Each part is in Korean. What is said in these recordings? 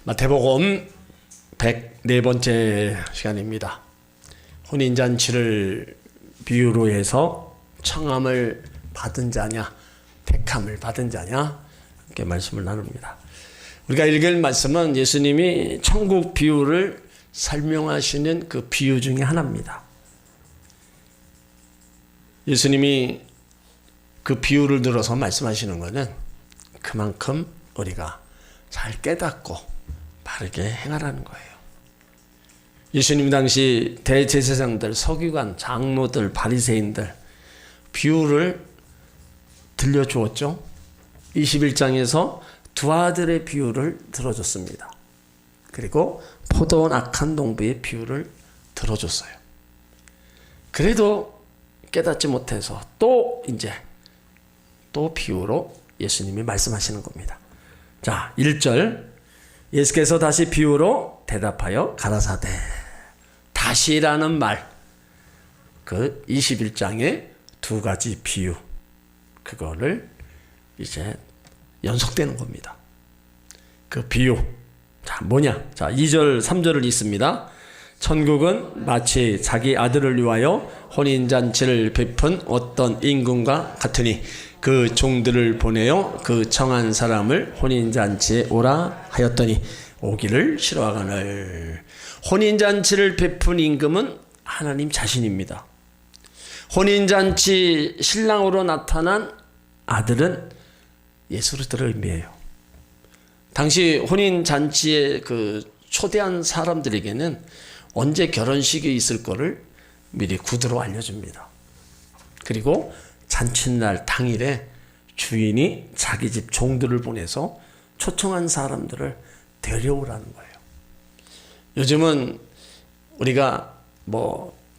마태복음 104번째 시간입니다. 혼인잔치를 비유로 해서 청함을 받은 자냐 택함을 받은 자냐 이렇게 말씀을 나눕니다. 우리가 읽을 말씀은 예수님이 천국 비유를 설명하시는 그 비유 중에 하나입니다. 예수님이 그 비유를 들어서 말씀하시는 것은 그만큼 우리가 잘 깨닫고 바르게 행하라는 거예요. 예수님 당시 대제사장들, 서기관, 장로들, 바리새인들 비유를 들려주었죠. 21장에서 두 아들의 비유를 들어줬습니다. 그리고 포도원 악한 농부의 비유를 들어줬어요. 그래도 깨닫지 못해서 또 비유로 예수님이 말씀하시는 겁니다. 자, 1절 예수께서 다시 비유로 대답하여 가라사대. 다시라는 말, 그 21장의 두 가지 비유, 그거를 이제 연속되는 겁니다. 그 비유, 자, 뭐냐? 자, 2절, 3절을 읽습니다. 천국은 마치 자기 아들을 위하여 혼인잔치를 베푼 어떤 임금과 같으니 그 종들을 보내어 그 청한 사람을 혼인잔치에 오라 하였더니 오기를 싫어하거늘. 혼인잔치를 베푼 임금은 하나님 자신입니다. 혼인잔치 신랑으로 나타난 아들은 예수 그리스도를 의미해요. 당시 혼인잔치에 그 초대한 사람들에게는 언제 결혼식이 있을 거를 미리 구두로 알려줍니다. 그리고 잔칫날 당일에 주인이 자기 집 종들을 보내서 초청한 사람들을 데려오라는 거예요. 요즘은 우리가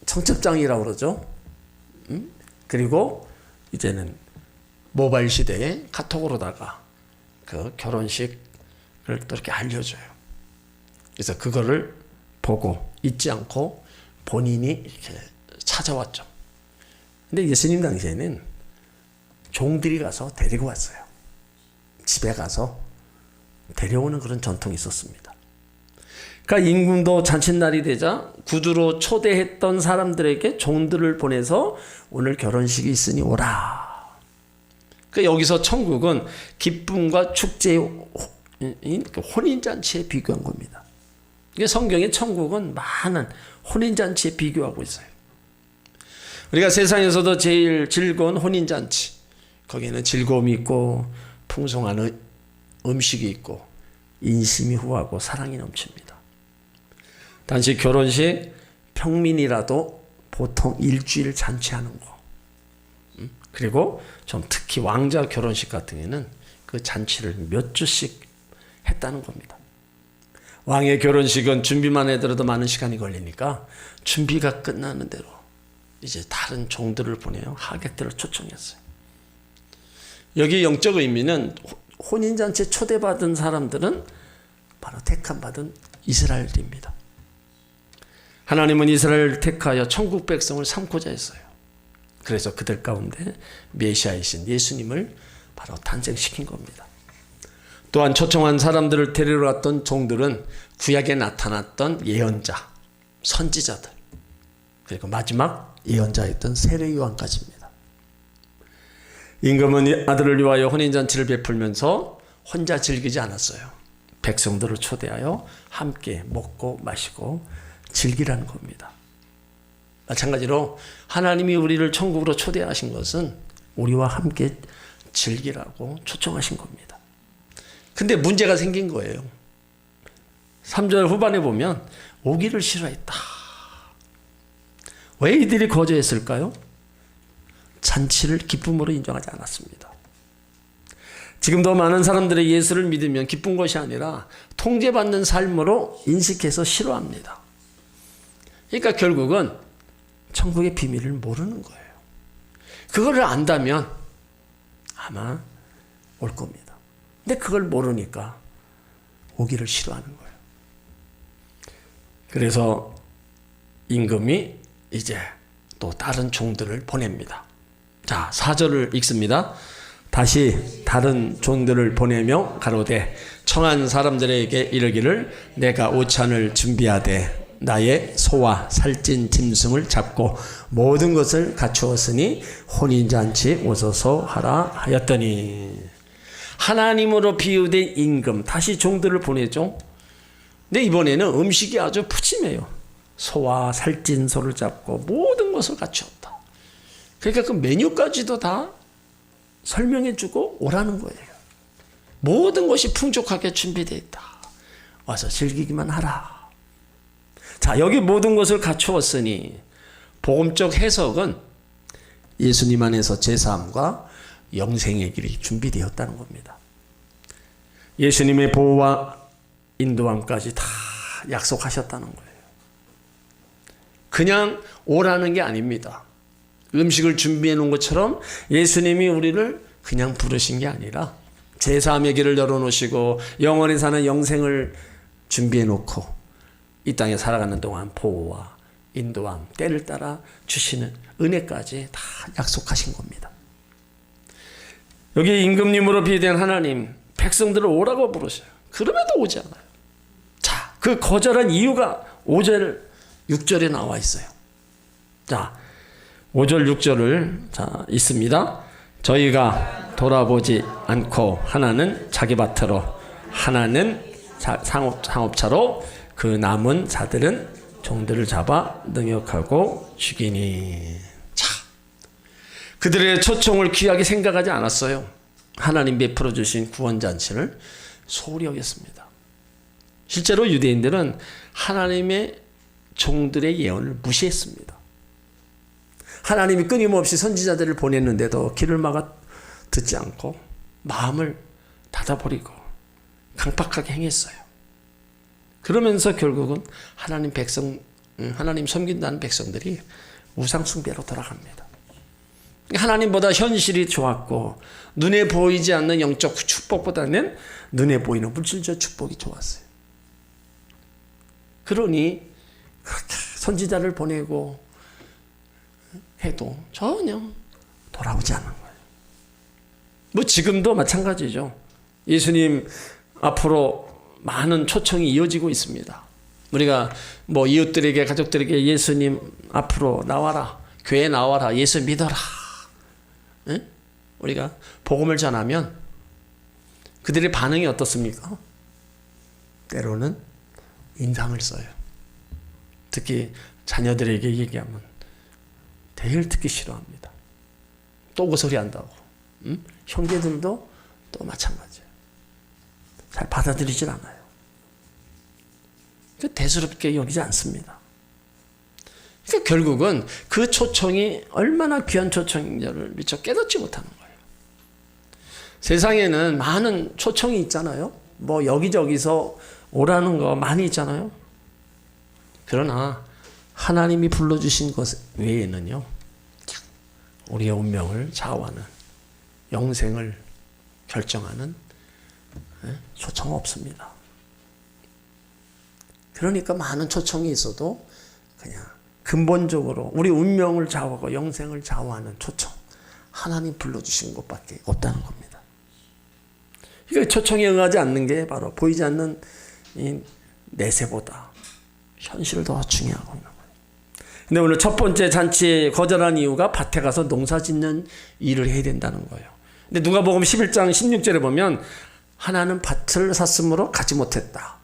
청첩장이라고 그러죠. 그리고 이제는 모바일 시대에 카톡으로다가 그 결혼식을 또 이렇게 알려줘요. 그래서 그거를 보고 잊지 않고 본인이 이렇게 찾아왔죠. 근데 예수님 당시에는 종들이 가서 데리고 왔어요. 집에 가서 데려오는 그런 전통이 있었습니다. 그러니까 임금도 잔칫날이 되자 구두로 초대했던 사람들에게 종들을 보내서 오늘 결혼식이 있으니 오라. 그러니까 여기서 천국은 기쁨과 축제의 혼인잔치에 비교한 겁니다. 이게 성경에 천국은 많은 혼인잔치에 비교하고 있어요. 우리가 세상에서도 제일 즐거운 혼인잔치, 거기에는 즐거움이 있고 풍성한 음식이 있고 인심이 후하고 사랑이 넘칩니다. 단지 결혼식 평민이라도 보통 일주일 잔치하는 거, 그리고 좀 특히 왕자 결혼식 같은 경우에는 그 잔치를 몇 주씩 했다는 겁니다. 왕의 결혼식은 준비만 해더라도 많은 시간이 걸리니까 준비가 끝나는 대로 이제 다른 종들을 보내요. 하객들을 초청했어요. 여기 영적 의미는 혼인잔치에 초대받은 사람들은 바로 택함받은 이스라엘입니다. 하나님은 이스라엘을 택하여 천국 백성을 삼고자 했어요. 그래서 그들 가운데 메시아이신 예수님을 바로 탄생시킨 겁니다. 또한 초청한 사람들을 데리러 왔던 종들은 구약에 나타났던 예언자, 선지자들, 그리고 마지막 예언자였던 세례 요한까지입니다. 임금은 아들을 위하여 혼인잔치를 베풀면서 혼자 즐기지 않았어요. 백성들을 초대하여 함께 먹고 마시고 즐기라는 겁니다. 마찬가지로 하나님이 우리를 천국으로 초대하신 것은 우리와 함께 즐기라고 초청하신 겁니다. 근데 문제가 생긴 거예요. 3절 후반에 보면 오기를 싫어했다. 왜 이들이 거절했을까요? 잔치를 기쁨으로 인정하지 않았습니다. 지금도 많은 사람들의 예수를 믿으면 기쁜 것이 아니라 통제받는 삶으로 인식해서 싫어합니다. 그러니까 결국은 천국의 비밀을 모르는 거예요. 그거를 안다면 아마 올 겁니다. 근데 그걸 모르니까 오기를 싫어하는 거예요. 그래서 임금이 이제 또 다른 종들을 보냅니다. 자, 4절을 읽습니다. 다시 다른 종들을 보내며 가로되 청한 사람들에게 이르기를 내가 오찬을 준비하되 나의 소와 살찐 짐승을 잡고 모든 것을 갖추었으니 혼인잔치 오소서 하라 하였더니 하나님으로 비유된 임금 다시 종들을 보내죠. 근데 이번에는 음식이 아주 푸짐해요. 소와 살찐 소를 잡고 모든 것을 갖추었다. 그러니까 그 메뉴까지도 다 설명해 주고 오라는 거예요. 모든 것이 풍족하게 준비되어 있다. 와서 즐기기만 하라. 자, 여기 모든 것을 갖추었으니 복음적 해석은 예수님 안에서 제사함과 영생의 길이 준비되었다는 겁니다. 예수님의 보호와 인도함까지 다 약속하셨다는 거예요. 그냥 오라는 게 아닙니다. 음식을 준비해 놓은 것처럼 예수님이 우리를 그냥 부르신 게 아니라 제사함의 길을 열어놓으시고 영원히 사는 영생을 준비해 놓고 이 땅에 살아가는 동안 보호와 인도함, 때를 따라 주시는 은혜까지 다 약속하신 겁니다. 여기 임금님으로 비유된 하나님, 백성들을 오라고 부르셔요. 그럼에도 오지 않아요. 자, 그 거절한 이유가 5절, 6절에 나와 있어요. 자, 5절, 6절을 자 있습니다. 저희가 돌아보지 않고 하나는 자기 밭으로 하나는 상업차로 그 남은 자들은 종들을 잡아 능욕하고 죽이니. 자, 그들의 초청을 귀하게 생각하지 않았어요. 하나님 베풀어 주신 구원잔치를 소홀히 여겼습니다. 실제로 유대인들은 하나님의 종들의 예언을 무시했습니다. 하나님이 끊임없이 선지자들을 보냈는데도 귀를 막아 듣지 않고 마음을 닫아버리고 강팍하게 행했어요. 그러면서 결국은 하나님 섬긴다는 백성들이 우상숭배로 돌아갑니다. 하나님보다 현실이 좋았고 눈에 보이지 않는 영적 축복보다는 눈에 보이는 물질적 축복이 좋았어요. 그러니 그렇게 선지자를 보내고 해도 전혀 돌아오지 않는 거예요. 뭐 지금도 마찬가지죠. 예수님 앞으로 많은 초청이 이어지고 있습니다. 우리가 뭐 이웃들에게 가족들에게 예수님 앞으로 나와라, 교회 나와라, 예수 믿어라. 응? 우리가 복음을 전하면 그들의 반응이 어떻습니까? 때로는 인상을 써요. 특히 자녀들에게 얘기하면 제일 듣기 싫어합니다. 또 그 소리 한다고. 응? 형제들도 또 마찬가지예요. 잘 받아들이질 않아요. 대수롭게 여기지 않습니다. 그러니까 결국은 그 초청이 얼마나 귀한 초청인지를 미처 깨닫지 못하는 거예요. 세상에는 많은 초청이 있잖아요. 뭐 여기저기서 오라는 거 많이 있잖아요. 그러나 하나님이 불러주신 것 외에는요, 우리의 운명을 좌우하는, 영생을 결정하는 초청은 없습니다. 그러니까 많은 초청이 있어도 그냥 근본적으로 우리 운명을 좌우하고 영생을 좌우하는 초청, 하나님 불러주신 것밖에 없다는 겁니다. 그러니까 초청에 응하지 않는 게 바로 보이지 않는 이 내세보다 현실을 더 중요하고 있는 거예요. 근데 오늘 첫 번째 잔치에 거절한 이유가 밭에 가서 농사 짓는 일을 해야 된다는 거예요. 근데 누가복음 11장 16절에 보면 하나는 밭을 샀으므로 가지 못했다.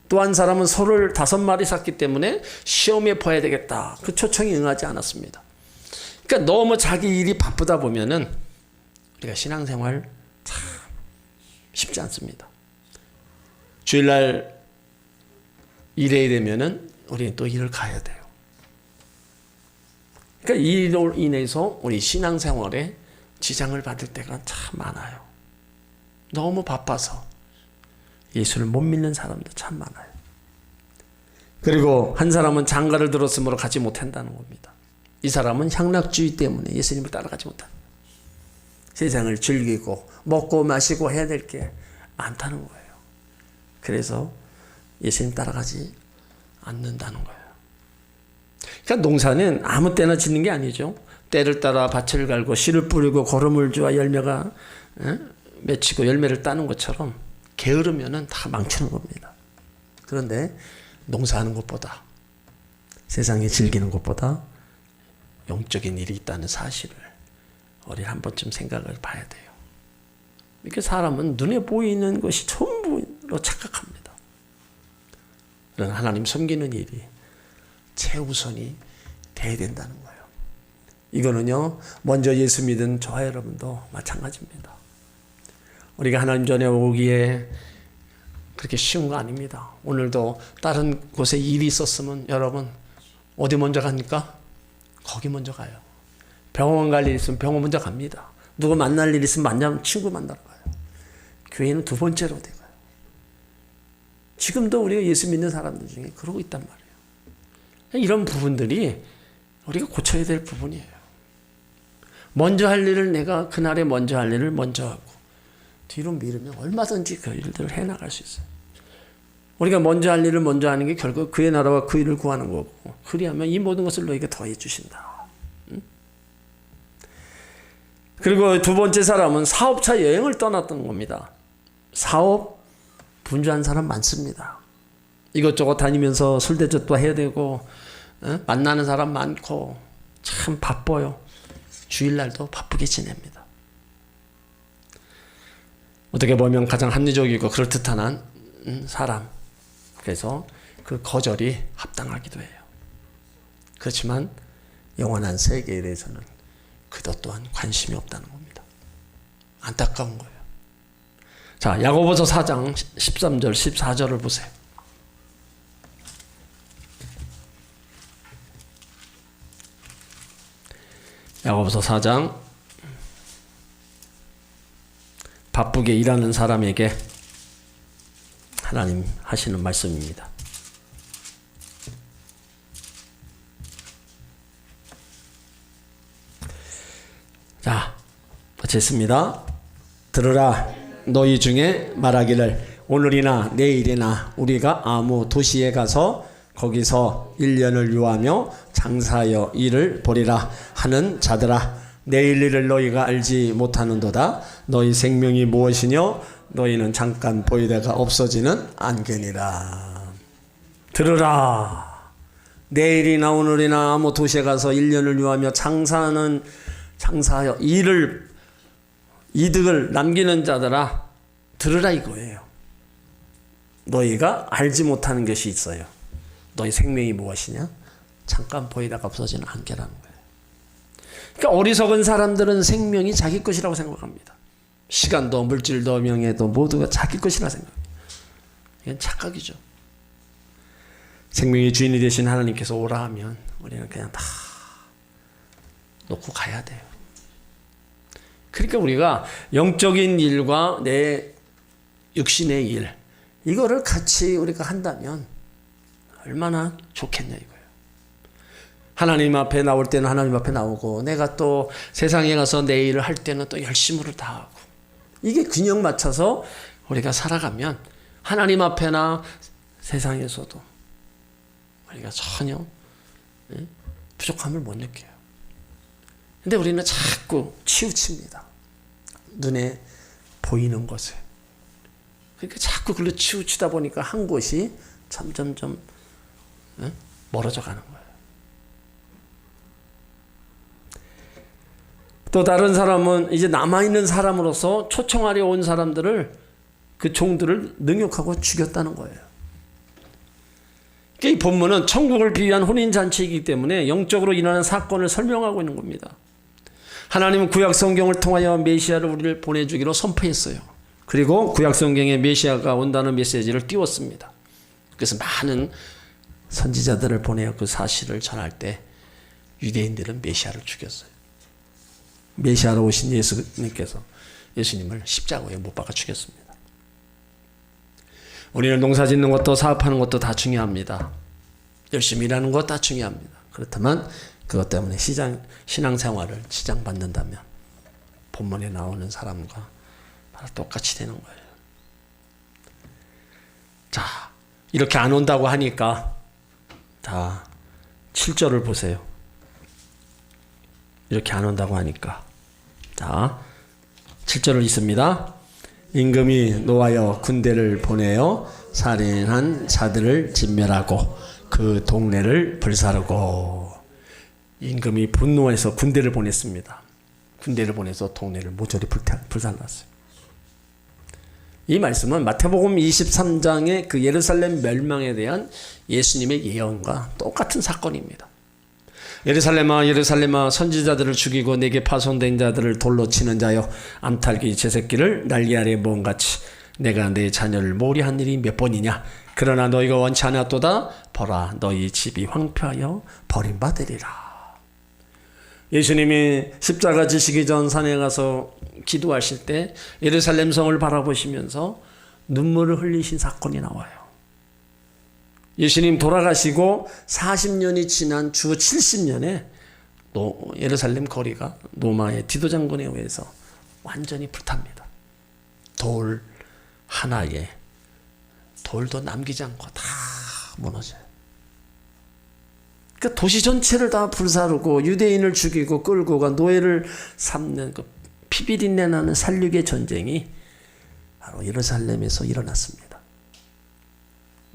또 한 사람은 소를 5마리 샀기 때문에 시험에 봐야 되겠다. 그 초청이 응하지 않았습니다. 그러니까 너무 자기 일이 바쁘다 보면은 우리가 신앙생활 참 쉽지 않습니다. 주일날 일해야 되면은 우리는 또 일을 가야 돼요. 그러니까 이 일로 인해서 우리 신앙생활에 지장을 받을 때가 참 많아요. 너무 바빠서 예수를 못 믿는 사람도 참 많아요. 그리고 한 사람은 장가를 들었으므로 가지 못한다는 겁니다. 이 사람은 향락주의 때문에 예수님을 따라가지 못한다. 세상을 즐기고 먹고 마시고 해야 될 게 많다는 거예요. 그래서 예수님 따라가지 않는다는 거예요. 그러니까 농사는 아무 때나 짓는 게 아니죠. 때를 따라 밭을 갈고 씨를 뿌리고 거름을 주어 열매가 맺히고 열매를 따는 것처럼 게으르면은 다 망치는 겁니다. 그런데 농사하는 것보다 세상에 즐기는 것보다 영적인 일이 있다는 사실을 우리 한 번쯤 생각을 봐야 돼요. 이렇게 사람은 눈에 보이는 것이 전부로 착각합니다. 그러나 하나님 섬기는 일이 최우선이 돼야 된다는 거예요. 이거는요, 먼저 예수 믿은 저와 여러분도 마찬가지입니다. 우리가 하나님 전에 오기에 그렇게 쉬운 거 아닙니다. 오늘도 다른 곳에 일이 있었으면 여러분 어디 먼저 갑니까? 거기 먼저 가요. 병원 갈 일 있으면 병원 먼저 갑니다. 누구 만날 일 있으면 만나면 친구 만나러 가요. 교회는 두 번째로 돼가요. 지금도 우리가 예수 믿는 사람들 중에 그러고 있단 말이에요. 이런 부분들이 우리가 고쳐야 될 부분이에요. 먼저 할 일을 내가 그날에 먼저 할 일을 먼저 하고 뒤로 미루면 얼마든지 그 일들을 해나갈 수 있어요. 우리가 먼저 할 일을 먼저 하는 게 결국 그의 나라와 그 일을 구하는 거고, 그리하면 이 모든 것을 너에게 더해 주신다. 그리고 두 번째 사람은 사업차 여행을 떠났던 겁니다. 사업 분주한 사람 많습니다. 이것저것 다니면서 술대접도 해야 되고 만나는 사람 많고 참 바빠요. 주일날도 바쁘게 지냅니다. 어떻게 보면 가장 합리적이고 그럴듯한 사람. 그래서 그 거절이 합당하기도 해요. 그렇지만 영원한 세계에 대해서는 그것 또한 관심이 없다는 겁니다. 안타까운 거예요. 자, 야고보서 4장 13절 14절을 보세요. 야고보서 4장, 바쁘게 일하는 사람에게 하나님 하시는 말씀입니다. 자, 마쳤습니다. 들으라, 너희 중에 말하기를 오늘이나 내일이나 우리가 아무 도시에 가서 거기서 1년을 유하며 장사하여 일을 보리라 하는 자들아, 내일 일을 너희가 알지 못하는도다. 너희 생명이 무엇이뇨? 너희는 잠깐 보이다가 없어지는 안개니라. 들으라, 내일이나 오늘이나 아무 도시에 가서 1년을 유하며 장사하여 이득을 남기는 자들아, 들으라 이거예요. 너희가 알지 못하는 것이 있어요. 너희 생명이 무엇이냐? 잠깐 보이다가 없어지는 안개라는 거예요. 그러니까 어리석은 사람들은 생명이 자기 것이라고 생각합니다. 시간도 물질도 명예도 모두가 자기 것이라 생각합니다. 이건 착각이죠. 생명의 주인이 되신 하나님께서 오라 하면 우리는 그냥 다 놓고 가야 돼요. 그러니까 우리가 영적인 일과 내 육신의 일, 이거를 같이 우리가 한다면 얼마나 좋겠냐 이거예요. 하나님 앞에 나올 때는 하나님 앞에 나오고, 내가 또 세상에 가서 내 일을 할 때는 또 열심으로 다하고, 이게 균형 맞춰서 우리가 살아가면 하나님 앞에나 세상에서도 우리가 전혀 부족함을 못 느껴요. 근데 우리는 자꾸 치우칩니다. 눈에 보이는 것에. 그러니까 자꾸 그걸로 치우치다 보니까 한 곳이 점점점 멀어져 가는 거예요. 또 다른 사람은 이제 남아있는 사람으로서 초청하려 온 사람들을, 그 종들을 능욕하고 죽였다는 거예요. 이 본문은 천국을 비유한 혼인잔치이기 때문에 영적으로 일어나는 사건을 설명하고 있는 겁니다. 하나님은 구약 성경을 통하여 메시아를 우리를 보내주기로 선포했어요. 그리고 구약 성경에 메시아가 온다는 메시지를 띄웠습니다. 그래서 많은 선지자들을 보내어 그 사실을 전할 때 유대인들은 메시아를 죽였어요. 메시아로 오신 예수님께서 예수님을 십자가에 못 박아 죽였습니다. 우리는 농사 짓는 것도 사업하는 것도 다 중요합니다. 열심히 일하는 것 다 중요합니다. 그렇다면 그것 때문에 신앙생활을 지장받는다면 본문에 나오는 사람과 바로 똑같이 되는 거예요. 자, 이렇게 안 온다고 하니까 자, 7절을 보세요. 이렇게 안 온다고 하니까. 자, 7절을 읽습니다. 임금이 노하여 군대를 보내어 살인한 자들을 진멸하고 그 동네를 불사르고. 임금이 분노해서 군대를 보냈습니다. 군대를 보내서 동네를 모조리 불살랐어요. 이 말씀은 마태복음 23장의 그 예루살렘 멸망에 대한 예수님의 예언과 똑같은 사건입니다. 예루살렘아 예루살렘아 선지자들을 죽이고 내게 파송된 자들을 돌로 치는 자여 암탉이 제 새끼를 날개 아래 모음같이 내가 내 자녀를 몰이한 일이 몇 번이냐. 그러나 너희가 원치 않았도다. 보라 너희 집이 황폐하여 버림받으리라. 예수님이 십자가 지시기 전 산에 가서 기도하실 때 예루살렘 성을 바라보시면서 눈물을 흘리신 사건이 나와요. 예수님 돌아가시고 40년이 지난 주 70년에 예루살렘 거리가 로마의 디도 장군에 의해서 완전히 불탑니다. 돌 하나에 돌도 남기지 않고 다 무너져요. 그러니까 도시 전체를 다 불사르고 유대인을 죽이고 끌고 가 노예를 삼는 그 피비린내 나는 살육의 전쟁이 바로 예루살렘에서 일어났습니다.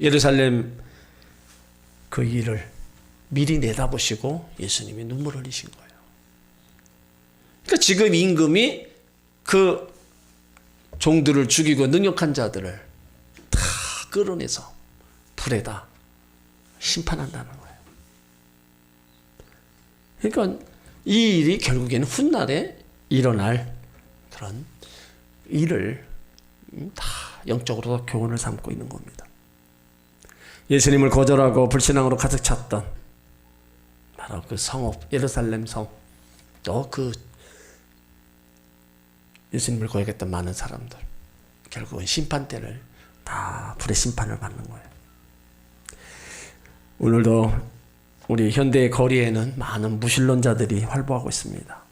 예루살렘 그 일을 미리 내다보시고 예수님이 눈물을 흘리신 거예요. 그러니까 지금 임금이 그 종들을 죽이고 능욕한 자들을 다 끌어내서 불에다 심판한다는 거예요. 그러니까 이 일이 결국에는 훗날에 일어날 그런 일을 다 영적으로 교훈을 삼고 있는 겁니다. 예수님을 거절하고 불신앙으로 가득 찼던 바로 그 성읍 예루살렘 성, 또 그 예수님을 거역했던 많은 사람들, 결국은 심판 때를 다 불의 심판을 받는 거예요. 오늘도 우리 현대의 거리에는 많은 무신론자들이 활보하고 있습니다.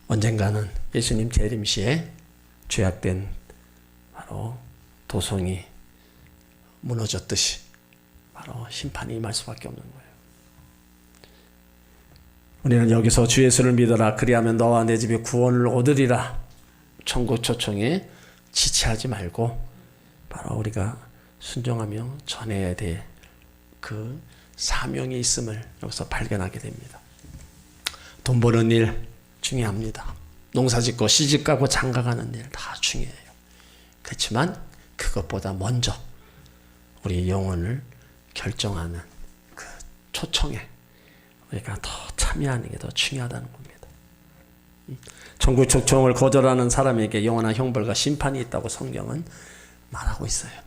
언젠가는 예수님 재림시에 죄악된 바로 도성이 무너졌듯이 바로 심판이 임할 수밖에 없는 거예요. 우리는 여기서 주 예수를 믿어라 그리하면 너와 내 집이 구원을 얻으리라 천국 초청에 지체하지 말고 바로 우리가 순종하며 전해야 될 그 사명이 있음을 여기서 발견하게 됩니다. 돈 버는 일 중요합니다. 농사 짓고 시집 가고 장가 가는 일 다 중요해요. 그렇지만 그것보다 먼저 우리 영혼을 결정하는 그 초청에 우리가 더 참여하는 게 더 중요하다는 겁니다. 천국 초청을 거절하는 사람에게 영원한 형벌과 심판이 있다고 성경은 말하고 있어요.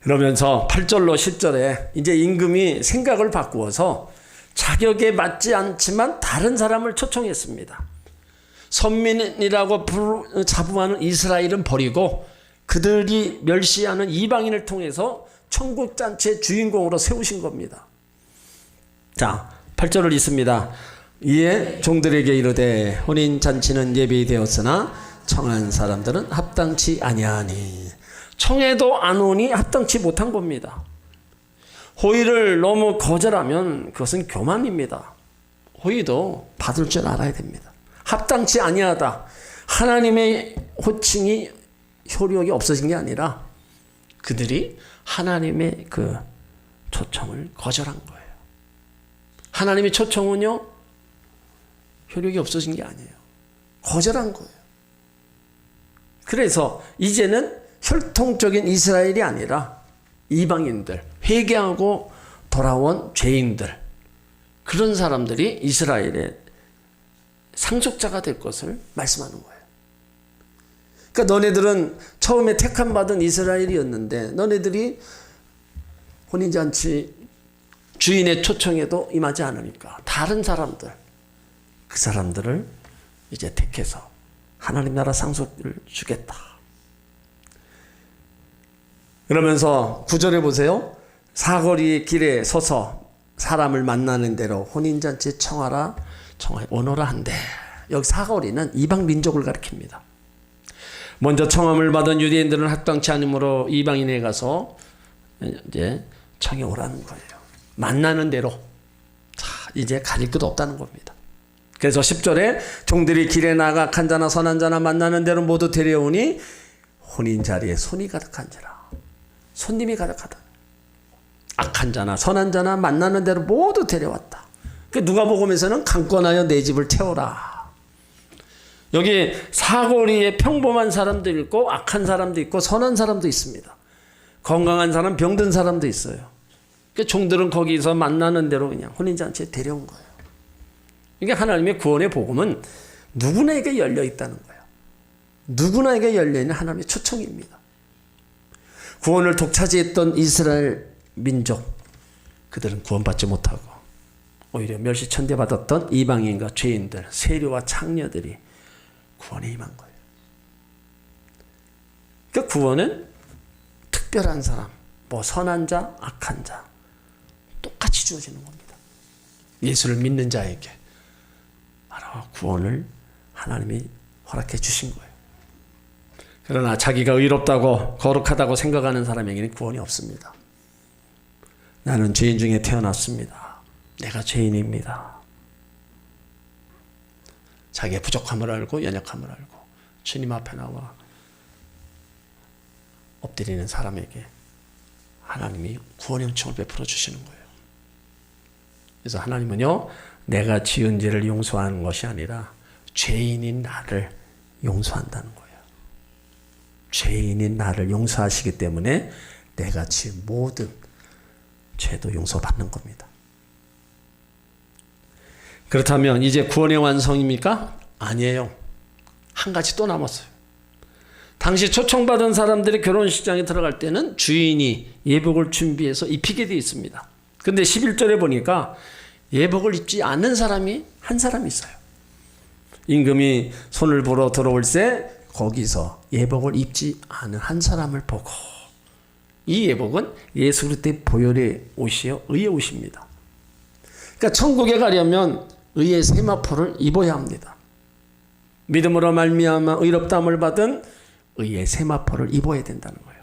그러면서 8절로 10절에 이제 임금이 생각을 바꾸어서 자격에 맞지 않지만 다른 사람을 초청했습니다. 선민이라고 자부하는 이스라엘은 버리고 그들이 멸시하는 이방인을 통해서 천국잔치의 주인공으로 세우신 겁니다. 자, 8절을 읽습니다. 이에 종들에게 이르되 혼인잔치는 예비되었으나 청한 사람들은 합당치 아니하니. 청해도 안 오니 합당치 못한 겁니다. 호의를 너무 거절하면 그것은 교만입니다. 호의도 받을 줄 알아야 됩니다. 합당치 아니하다. 하나님의 호칭이 효력이 없어진 게 아니라 그들이 하나님의 그 초청을 거절한 거예요. 하나님의 초청은요, 효력이 없어진 게 아니에요. 거절한 거예요. 그래서 이제는 혈통적인 이스라엘이 아니라 이방인들, 회개하고 돌아온 죄인들, 그런 사람들이 이스라엘의 상속자가 될 것을 말씀하는 거예요. 그러니까 너네들은 처음에 택함받은 이스라엘이었는데 너네들이 혼인잔치 주인의 초청에도 임하지 않으니까 다른 사람들, 그 사람들을 이제 택해서 하나님 나라 상속을 주겠다. 그러면서 9절에 보세요. 사거리 길에 서서 사람을 만나는 대로 혼인잔치에 청하라, 오너라 한대. 여기 사거리는 이방 민족을 가리킵니다. 먼저 청함을 받은 유대인들은 합당치 않으므로 이방인에 가서 이제 청해 오라는 거예요. 만나는 대로. 자, 이제 가릴 것도 없다는 겁니다. 그래서 10절에 종들이 길에 나가 악한 자나 선한 자나 만나는 대로 모두 데려오니 혼인 자리에 손이 가득한지라. 손님이 가득하다. 악한 자나 선한 자나 만나는 대로 모두 데려왔다. 누가복음에서는 강권하여 내 집을 태워라. 여기 사거리에 평범한 사람도 있고 악한 사람도 있고 선한 사람도 있습니다. 건강한 사람, 병든 사람도 있어요. 종들은 거기서 만나는 대로 그냥 혼인잔치에 데려온 거예요. 이게 하나님의 구원의 복음은 누구나에게 열려 있다는 거예요. 누구나에게 열려 있는 하나님의 초청입니다. 구원을 독차지했던 이스라엘 민족, 그들은 구원받지 못하고 오히려 멸시천대받았던 이방인과 죄인들, 세류와 창녀들이 구원에 임한 거예요. 그러니까 구원은 특별한 사람, 뭐 선한 자, 악한 자 똑같이 주어지는 겁니다. 예수를 믿는 자에게 바로 구원을 하나님이 허락해 주신 거예요. 그러나 자기가 의롭다고 거룩하다고 생각하는 사람에게는 구원이 없습니다. 나는 죄인 중에 태어났습니다. 내가 죄인입니다. 자기의 부족함을 알고 연약함을 알고 주님 앞에 나와 엎드리는 사람에게 하나님이 구원의 은총을 베풀어 주시는 거예요. 그래서 하나님은요, 내가 지은 죄를 용서하는 것이 아니라 죄인인 나를 용서한다는 거예요. 죄인인 나를 용서하시기 때문에 내가 지은 모든 죄도 용서받는 겁니다. 그렇다면 이제 구원의 완성입니까? 아니에요. 한 가지 또 남았어요. 당시 초청받은 사람들이 결혼식장에 들어갈 때는 주인이 예복을 준비해서 입히게 되어 있습니다. 근데 11절에 보니까 예복을 입지 않는 사람이 한 사람 있어요. 임금이 손을 보러 들어올새 거기서 예복을 입지 않은 한 사람을 보고, 이 예복은 예수 그리스도의 보혈의 옷이요, 의의 옷입니다. 그러니까 천국에 가려면 의의 세마포를 입어야 합니다. 믿음으로 말미암아 의롭다함을 받은 의의 세마포를 입어야 된다는 거예요.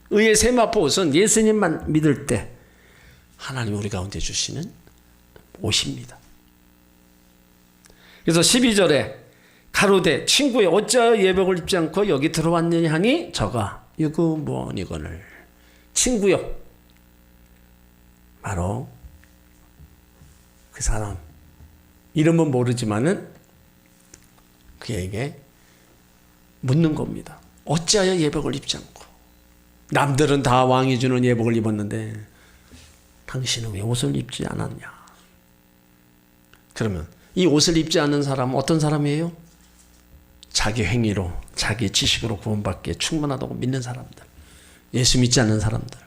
의의 세마포 옷은 예수님만 믿을 때 하나님 우리 가운데 주시는 옷입니다. 그래서 12절에 가로되 친구여 어찌하여 예복을 입지 않고 여기 들어왔느냐 하니 저가 유구무원이거늘. 친구여, 바로 그 사람 이름은 모르지만은 그에게 묻는 겁니다. 어찌하여 예복을 입지 않고, 남들은 다 왕이 주는 예복을 입었는데 당신은 왜 옷을 입지 않았냐? 그러면 이 옷을 입지 않는 사람은 어떤 사람이에요? 자기 행위로, 자기 지식으로 구원받기에 충분하다고 믿는 사람들, 예수 믿지 않는 사람들,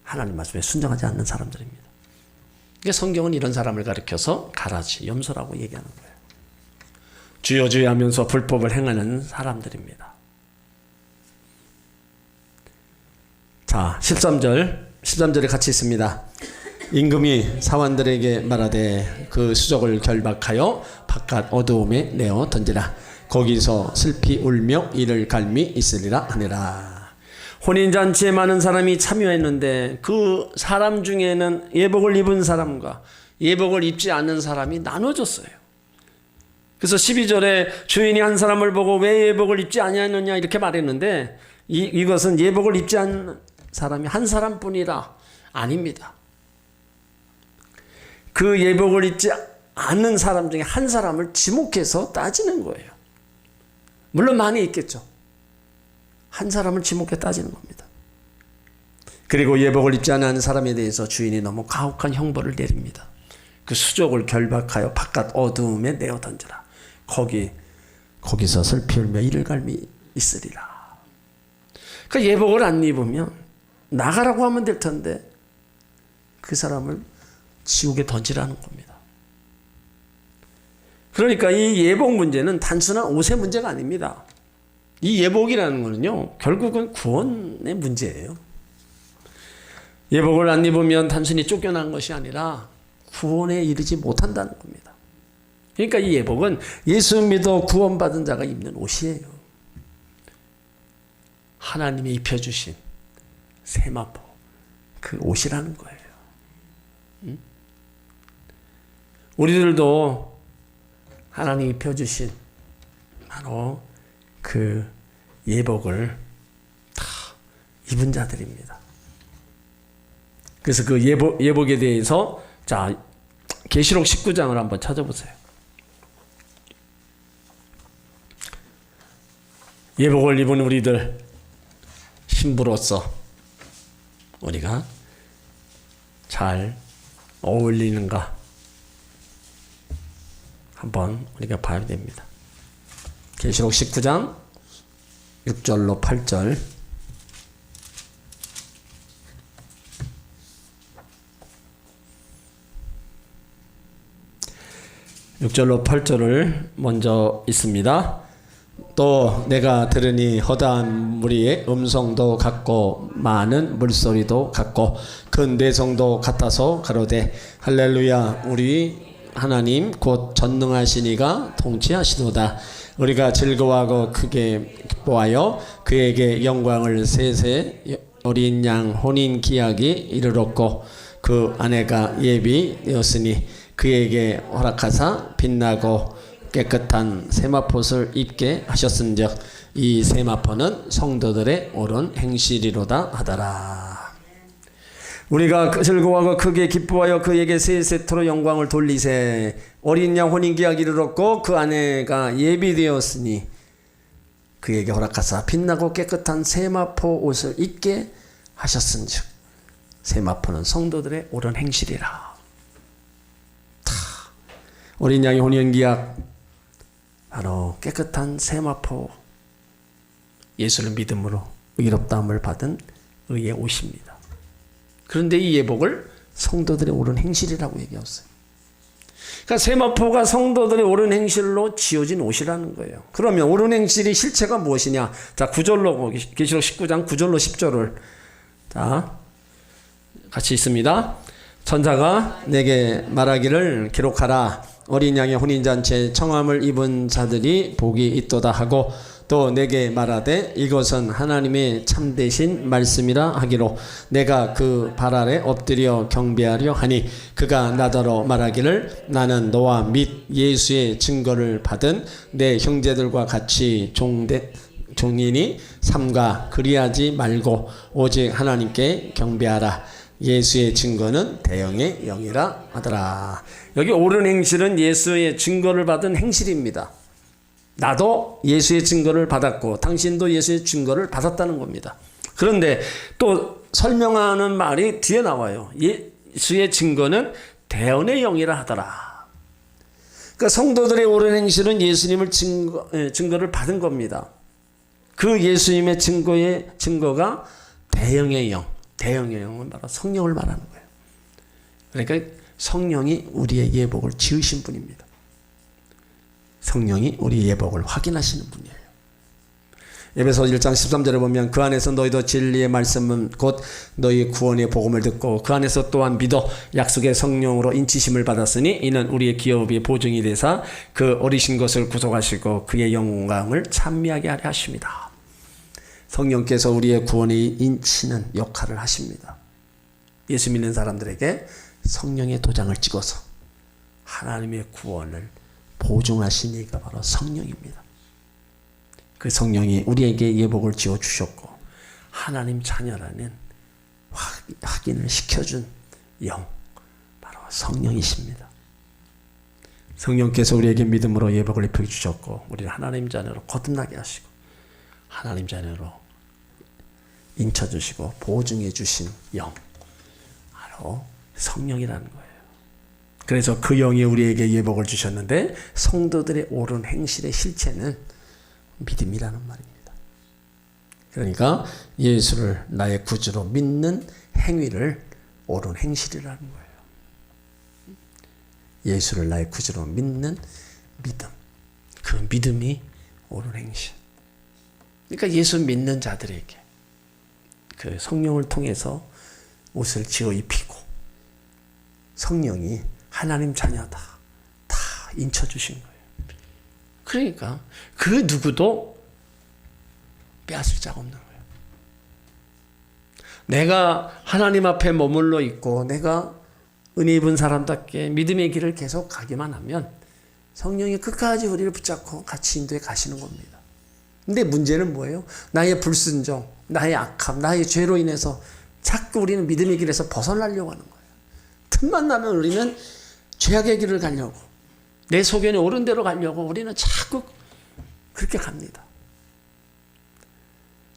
하나님 말씀에 순종하지 않는 사람들입니다. 그러니까 성경은 이런 사람을 가리켜서 가라지, 염소라고 얘기하는 거예요. 주여 주여 하면서 불법을 행하는 사람들입니다. 자, 13절에 같이 있습니다. 임금이 사환들에게 말하되 그 수족을 결박하여 바깥 어두움에 내어 던지라. 거기서 슬피 울며 이를 갈미 있으리라 하니라. 혼인잔치에 많은 사람이 참여했는데 그 사람 중에는 예복을 입은 사람과 예복을 입지 않는 사람이 나눠졌어요. 그래서 12절에 주인이 한 사람을 보고 왜 예복을 입지 아니하느냐 이렇게 말했는데, 이것은 예복을 입지 않는 사람이 한 사람뿐이라 아닙니다. 그 예복을 입지 않는 사람 중에 한 사람을 지목해서 따지는 거예요. 물론 많이 있겠죠. 한 사람을 지목해 따지는 겁니다. 그리고 예복을 입지 않은 사람에 대해서 주인이 너무 가혹한 형벌을 내립니다. 그 수족을 결박하여 바깥 어두움에 내어 던지라. 거기서 슬피 울며 이를 갈미 있으리라. 그 예복을 안 입으면 나가라고 하면 될 텐데 그 사람을 지옥에 던지라는 겁니다. 그러니까 이 예복 문제는 단순한 옷의 문제가 아닙니다. 이 예복이라는 거는요, 결국은 구원의 문제예요. 예복을 안 입으면 단순히 쫓겨난 것이 아니라 구원에 이르지 못한다는 겁니다. 그러니까 이 예복은 예수 믿어 구원받은 자가 입는 옷이에요. 하나님이 입혀주신 세마포, 그 옷이라는 거예요. 우리들도 하나님이 펴주신 바로 그 예복을 다 입은 자들입니다. 그래서 그 예복에 대해서 자 계시록 19장을 한번 찾아보세요. 예복을 입은 우리들 신부로서 우리가 잘 어울리는가 한번 우리가 봐야 됩니다. 계시록 19장 6절로 8절. (6절로 8절을) 먼저 있습니다. 또 내가 들으니 허다한 무리의 음성도 같고 많은 물소리도 같고 큰 대성도 같아서 가로되 할렐루야 우리 하나님 곧 전능하신 이가 통치하시도다. 우리가 즐거워하고 크게 기뻐하여 그에게 영광을 세세 어린 양 혼인 기약이 이르렀고 그 아내가 예비되었으니 그에게 허락하사 빛나고 깨끗한 세마포를 입게 하셨은즉 이 세마포는 성도들의 옳은 행실이로다 하더라. 우리가 즐거워하고 크게 기뻐하여 그에게 세세토록 영광을 돌리세. 어린 양 혼인기약이 이르렀고 그 아내가 예비되었으니 그에게 허락하사 빛나고 깨끗한 세마포 옷을 입게 하셨은즉 세마포는 성도들의 옳은 행실이라. 어린 양의 혼인기약 바로 깨끗한 세마포, 예수를 믿음으로 의롭다함을 받은 의의 옷입니다. 그런데 이 예복을 성도들의 옳은 행실이라고 얘기했어요. 그러니까 세마포가 성도들의 옳은 행실로 지어진 옷이라는 거예요. 그러면 옳은 행실의 실체가 무엇이냐? 자, 9절로 계시록 19장 9절로 10절을 자 같이 있습니다. 천사가 내게 말하기를 기록하라. 어린 양의 혼인잔치에 청함을 입은 자들이 복이 있도다 하고 또 내게 말하되 이것은 하나님의 참되신 말씀이라 하기로 내가 그 발 아래 엎드려 경배하려 하니 그가 나더러 말하기를 나는 너와 및 예수의 증거를 받은 내 형제들과 같이 종인이 삼가 그리하지 말고 오직 하나님께 경배하라. 예수의 증거는 대형의 영이라 하더라. 여기 옳은 행실은 예수의 증거를 받은 행실입니다. 나도 예수의 증거를 받았고 당신도 예수의 증거를 받았다는 겁니다. 그런데 또 설명하는 말이 뒤에 나와요. 예수의 증거는 대언의 영이라 하더라. 그러니까 성도들의 옳은 행실은 예수님을 증거를 받은 겁니다. 그 예수님의 증거가 대형의 영. 대형의 영은 바로 성령을 말하는 거예요. 그러니까 성령이 우리의 예복을 지으신 분입니다. 성령이 우리 예복을 확인하시는 분이에요. 에베소 1장 13절에 보면 그 안에서 너희도 진리의 말씀은 곧 너희 구원의 복음을 듣고 그 안에서 또한 믿어 약속의 성령으로 인치심을 받았으니 이는 우리의 기업의 보증이 되사 그 어리신 것을 구속하시고 그의 영광을 찬미하게 하려 하십니다. 성령께서 우리의 구원에 인치는 역할을 하십니다. 예수 믿는 사람들에게 성령의 도장을 찍어서 하나님의 구원을 보증하신 이가 바로 성령입니다. 그 성령이 우리에게 예복을 지어주셨고 하나님 자녀라는 확인을 시켜준 영, 바로 성령이십니다. 성령께서 우리에게 믿음으로 예복을 입혀주셨고 우리를 하나님 자녀로 거듭나게 하시고 하나님 자녀로 인쳐주시고 보증해 주신 영, 바로 성령이라는 거예요. 그래서 그 영이 우리에게 예복을 주셨는데 성도들의 옳은 행실의 실체는 믿음이라는 말입니다. 그러니까 예수를 나의 구주로 믿는 행위를 옳은 행실이라는 거예요. 예수를 나의 구주로 믿는 믿음, 그 믿음이 옳은 행실. 그러니까 예수 믿는 자들에게 그 성령을 통해서 옷을 지어 입히고 성령이 하나님 자녀다 다 인쳐주신 거예요. 그러니까 그 누구도 빼앗을 자가 없는 거예요. 내가 하나님 앞에 머물러 있고 내가 은혜 입은 사람답게 믿음의 길을 계속 가기만 하면 성령이 끝까지 우리를 붙잡고 같이 인도해 가시는 겁니다. 근데 문제는 뭐예요? 나의 불순종, 나의 악함, 나의 죄로 인해서 자꾸 우리는 믿음의 길에서 벗어나려고 하는 거예요. 틈만 나면 우리는 죄악의 길을 가려고, 내 소견이 옳은 대로 가려고 우리는 자꾸 그렇게 갑니다.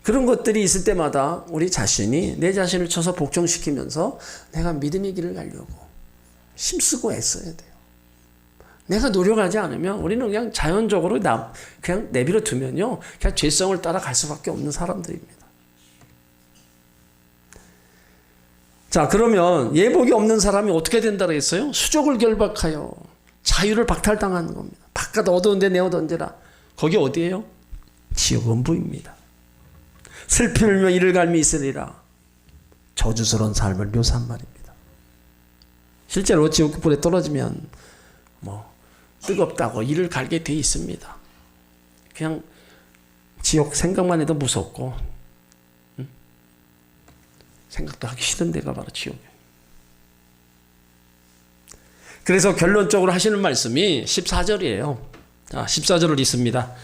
그런 것들이 있을 때마다 우리 자신이 내 자신을 쳐서 복종시키면서 내가 믿음의 길을 가려고 힘쓰고 애써야 돼요. 내가 노력하지 않으면 우리는 그냥 자연적으로 그냥 내버려 두면요, 그냥 죄성을 따라갈 수밖에 없는 사람들입니다. 자, 그러면 예복이 없는 사람이 어떻게 된다 그랬어요? 수족을 결박하여 자유를 박탈당하는 겁니다. 바깥 어두운데 내어 던져라. 거기 어디예요? 지옥 음부입니다. 슬피 울며 이를 갈미 있으리라. 저주스러운 삶을 묘사한 말입니다. 실제로 지옥불에 떨어지면 뜨겁다고 이를 갈게 돼 있습니다. 그냥 지옥 생각만 해도 무섭고, 생각도 하기 싫은 데가 바로 지옥이에요. 그래서 결론적으로 하시는 말씀이 14절이에요. 자, 14절을 읽습니다.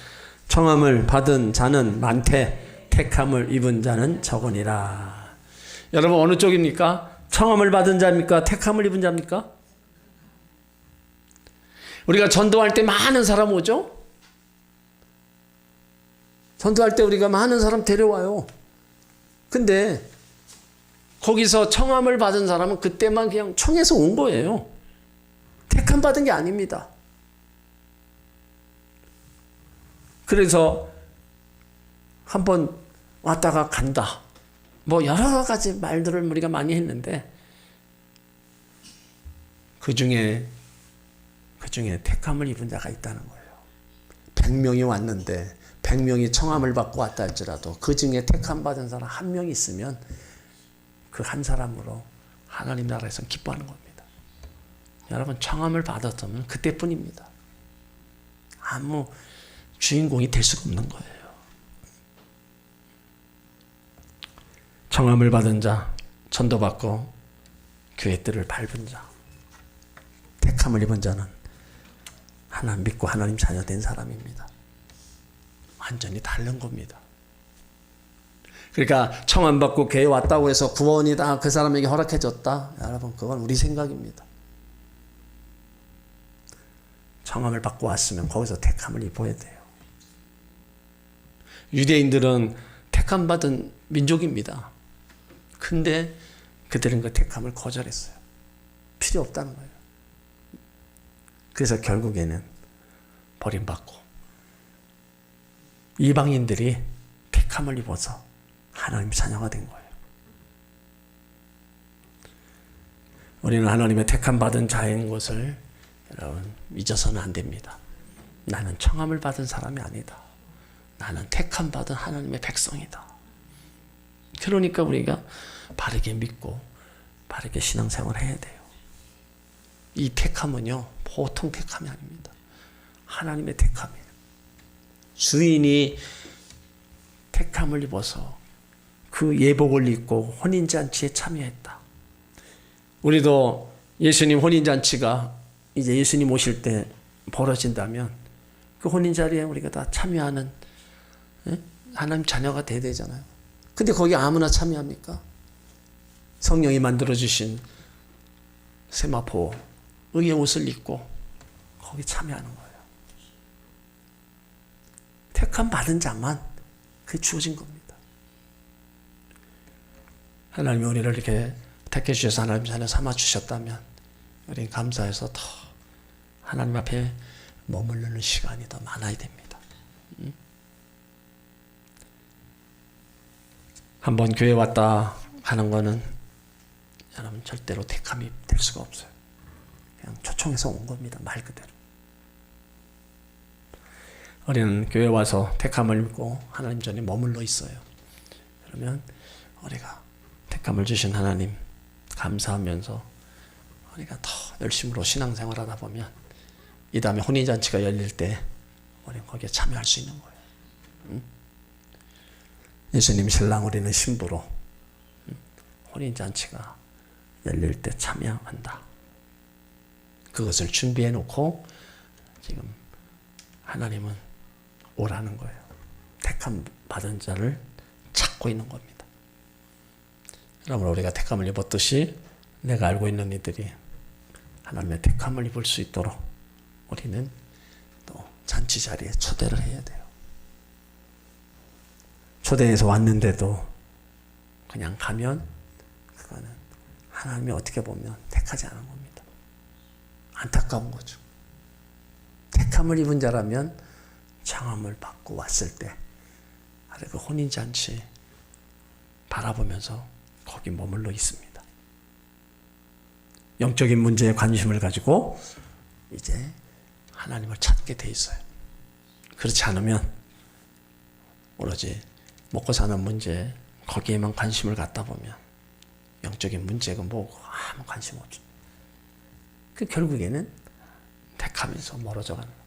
청함을 받은 자는 많되 택함을 입은 자는 적으니라. 여러분, 어느 쪽입니까? 청함을 받은 자입니까? 택함을 입은 자입니까? 우리가 전도할 때 많은 사람 오죠? 전도할 때 우리가 많은 사람 데려와요. 근데 거기서 청함을 받은 사람은 그때만 그냥 청해서 온 거예요. 택함 받은 게 아닙니다. 그래서 한번 왔다가 간다. 여러 가지 말들을 우리가 많이 했는데 그 중에 택함을 입은 자가 있다는 거예요. 100명이 왔는데 100명이 청함을 받고 왔다 할지라도 그 중에 택함 받은 사람 한 명이 있으면 그 한 사람으로 하나님 나라에서 기뻐하는 겁니다. 여러분, 청함을 받았다면 그때뿐입니다. 아무 주인공이 될 수가 없는 거예요. 청함을 받은 자, 전도받고 교회 뜰을 밟은 자, 택함을 입은 자는 하나님 믿고 하나님 자녀 된 사람입니다. 완전히 다른 겁니다. 그러니까 청함 받고 교회 왔다고 해서 구원이 다 그 사람에게 허락해졌다. 여러분, 그건 우리 생각입니다. 청함을 받고 왔으면 거기서 택함을 입어야 돼요. 유대인들은 택함 받은 민족입니다. 근데 그들은 그 택함을 거절했어요. 필요 없다는 거예요. 그래서 결국에는 버림받고 이방인들이 택함을 입어서 하나님 자녀가 된 거예요. 우리는 하나님의 택함 받은 자인 것을 여러분 잊어서는 안 됩니다. 나는 청함을 받은 사람이 아니다. 나는 택함 받은 하나님의 백성이다. 그러니까 우리가 바르게 믿고 바르게 신앙생활을 해야 돼요. 이 택함은요, 보통 택함이 아닙니다. 하나님의 택함이에요. 주인이 택함을 입어서 그 예복을 입고 혼인잔치에 참여했다. 우리도 예수님 혼인잔치가 이제 예수님 오실 때 벌어진다면 그 혼인자리에 우리가 다 참여하는 하나님 자녀가 돼야 되잖아요. 근데 거기 아무나 참여합니까? 성령이 만들어주신 세마포 의의 옷을 입고 거기 참여하는 거예요. 택함 받은 자만 그게 주어진 겁니다. 하나님이 우리를 이렇게 택해 주셔서 하나님 자녀 삼아 주셨다면 우리는 감사해서 더 하나님 앞에 머무르는 시간이 더 많아야 됩니다. 한번 교회 왔다 하는 거는 여러분 절대로 택함이 될 수가 없어요. 그냥 초청해서 온 겁니다. 말 그대로. 우리는 교회 와서 택함을 입고 하나님 전에 머물러 있어요. 그러면 우리가 택함을 주신 하나님 감사하면서 우리가 더 열심으로 신앙생활 하다 보면 이 다음에 혼인잔치가 열릴 때 우리는 거기에 참여할 수 있는 거예요. 예수님 신랑 우리는 신부로 혼인잔치가 열릴 때 참여한다. 그것을 준비해 놓고 지금 하나님은 오라는 거예요. 택함 받은 자를 찾고 있는 겁니다. 여러분, 우리가 택함을 입었듯이 내가 알고 있는 이들이 하나님의 택함을 입을 수 있도록 우리는 또 잔치 자리에 초대를 해야 돼요. 초대해서 왔는데도 그냥 가면 그거는 하나님이 어떻게 보면 택하지 않은 겁니다. 안타까운 거죠. 택함을 입은 자라면 청함을 받고 왔을 때 그 혼인잔치 바라보면서 거기 머물러 있습니다. 영적인 문제에 관심을 가지고 이제 하나님을 찾게 돼 있어요. 그렇지 않으면 오로지 먹고 사는 문제 거기에만 관심을 갖다 보면 영적인 문제가 뭐고 아무 관심 없죠. 그 결국에는 택하면서 멀어져 가는 거예요.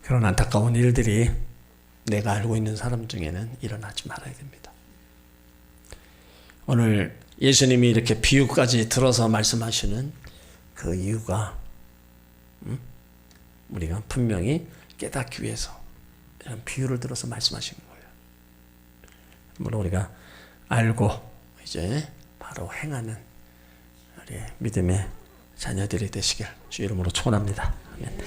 그런 안타까운 일들이 내가 알고 있는 사람 중에는 일어나지 말아야 됩니다. 오늘 예수님이 이렇게 비유까지 들어서 말씀하시는 그 이유가 우리가 분명히 깨닫기 위해서 이런 비유를 들어서 말씀하신 거예요. 물론 우리가 알고 이제 바로 행하는 우리 믿음의 자녀들이 되시길 주 이름으로 축원합니다. 아멘.